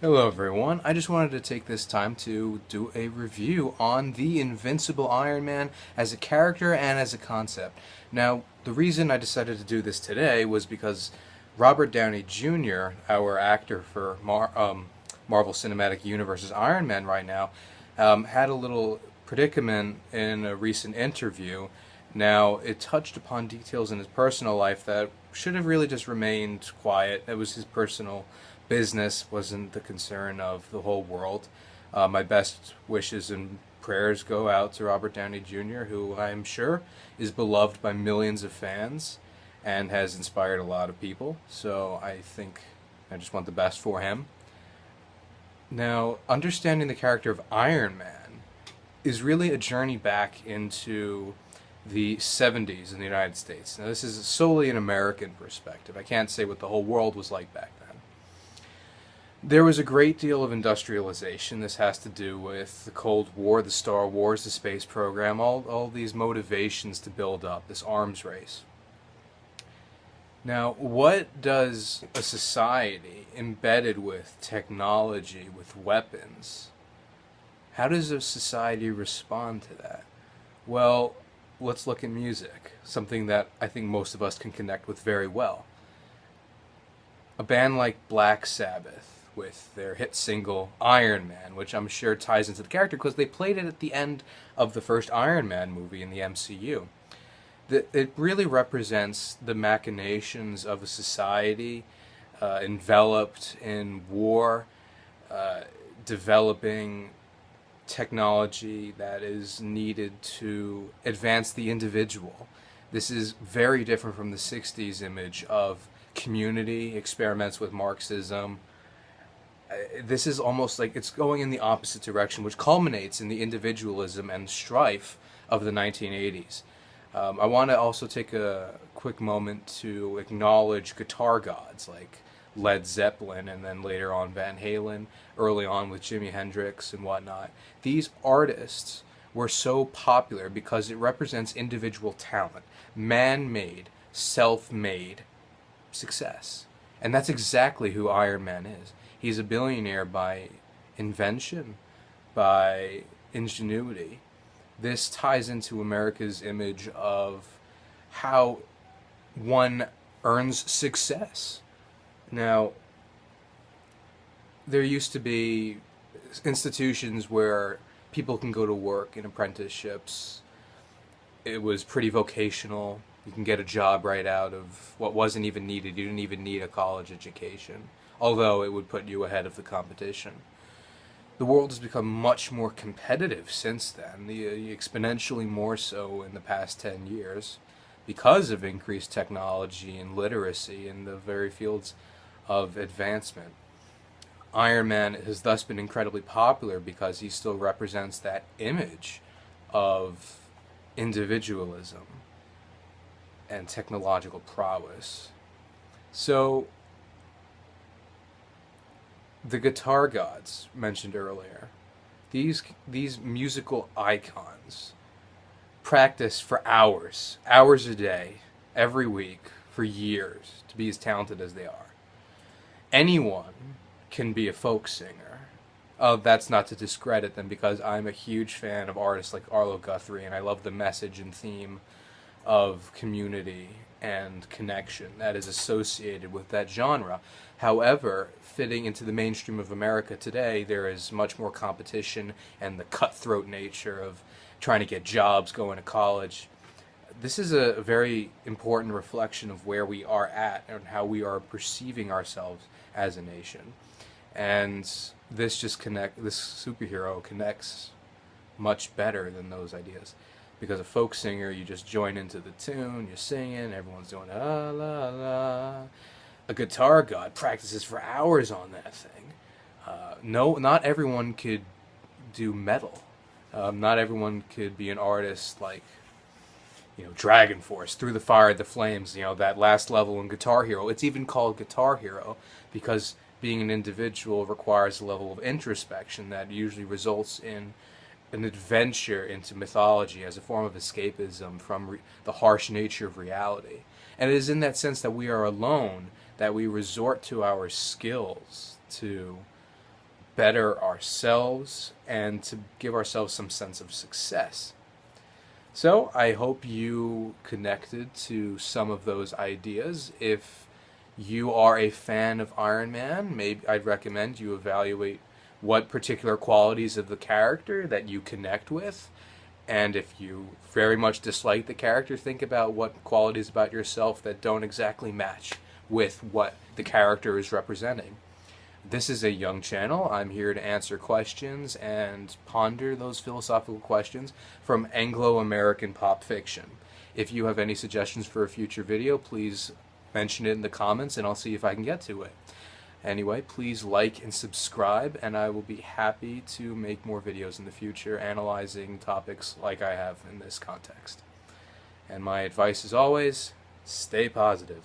Hello everyone, I just wanted to take this time to do a review on the Invincible Iron Man as a character and as a concept. Now, the reason I decided to do this today was because Robert Downey Jr., our actor for Marvel Cinematic Universe's Iron Man right now, had a little predicament in a recent interview. Now, it touched upon details in his personal life that should have really just remained quiet. It was his personal business, wasn't the concern of the whole world. My best wishes and prayers go out to Robert Downey Jr., who I'm sure is beloved by millions of fans and has inspired a lot of people. So I think I just want the best for him. Now, understanding the character of Iron Man is really a journey back into the 70s in the United States. Now, this is solely an American perspective. I can't say what the whole world was like back then. There was a great deal of industrialization. This has to do with the Cold War, the Star Wars, the space program, all these motivations to build up this arms race. Now, what does a society embedded with technology, with weapons, how does a society respond to that? Well, let's look at music, something that I think most of us can connect with very well. A band like Black Sabbath, with their hit single Iron Man, which I'm sure ties into the character because they played it at the end of the first Iron Man movie in the MCU. It really represents the machinations of a society enveloped in war, developing technology that is needed to advance the individual. This is very different from the 60s image of community, experiments with Marxism. This is almost like it's going in the opposite direction, which culminates in the individualism and strife of the 1980s. I want to also take a quick moment to acknowledge guitar gods like Led Zeppelin and then later on Van Halen, early on with Jimi Hendrix and whatnot. These artists were so popular because it represents individual talent, man-made, self-made success. And that's exactly who Iron Man is. He's a billionaire by invention, by ingenuity. This ties into America's image of how one earns success. Now, there used to be institutions where people can go to work in apprenticeships. It was pretty vocational. You can get a job right out of what wasn't even needed. You didn't even need a college education, although it would put you ahead of the competition. The world has become much more competitive since then, exponentially more so in the past 10 years, because of increased technology and literacy in the very fields of advancement. Iron Man has thus been incredibly popular because he still represents that image of individualism and technological prowess. So, the guitar gods mentioned earlier, these musical icons practice for hours a day, every week, for years, to be as talented as they are. Anyone can be a folk singer. That's not to discredit them because I'm a huge fan of artists like Arlo Guthrie and I love the message and theme of community and connection that is associated with that genre. However, fitting into the mainstream of America today, there is much more competition and the cutthroat nature of trying to get jobs, going to college. This is a very important reflection of where we are at and how we are perceiving ourselves as a nation. And this superhero connects much better than those ideas. Because a folk singer, you just join into the tune, you're singing, everyone's doing la la la. A guitar god practices for hours on that thing. No, not everyone could do metal. Not everyone could be an artist like, Dragon Force, Through the Fire, the Flames, that last level in Guitar Hero. It's even called Guitar Hero because being an individual requires a level of introspection that usually results in an adventure into mythology as a form of escapism from the harsh nature of reality. And it is in that sense that we are alone that we resort to our skills to better ourselves and to give ourselves some sense of success. So I hope you connected to some of those ideas. If you are a fan of Iron Man, maybe I'd recommend you evaluate what particular qualities of the character that you connect with. And if you very much dislike the character, think about what qualities about yourself that don't exactly match with what the character is representing. This is a young channel. I'm here to answer questions and ponder those philosophical questions from Anglo-American pop fiction. If you have any suggestions for a future video, please mention it in the comments and I'll see if I can get to it. Anyway, please like and subscribe, and I will be happy to make more videos in the future analyzing topics like I have in this context. And my advice is always, stay positive.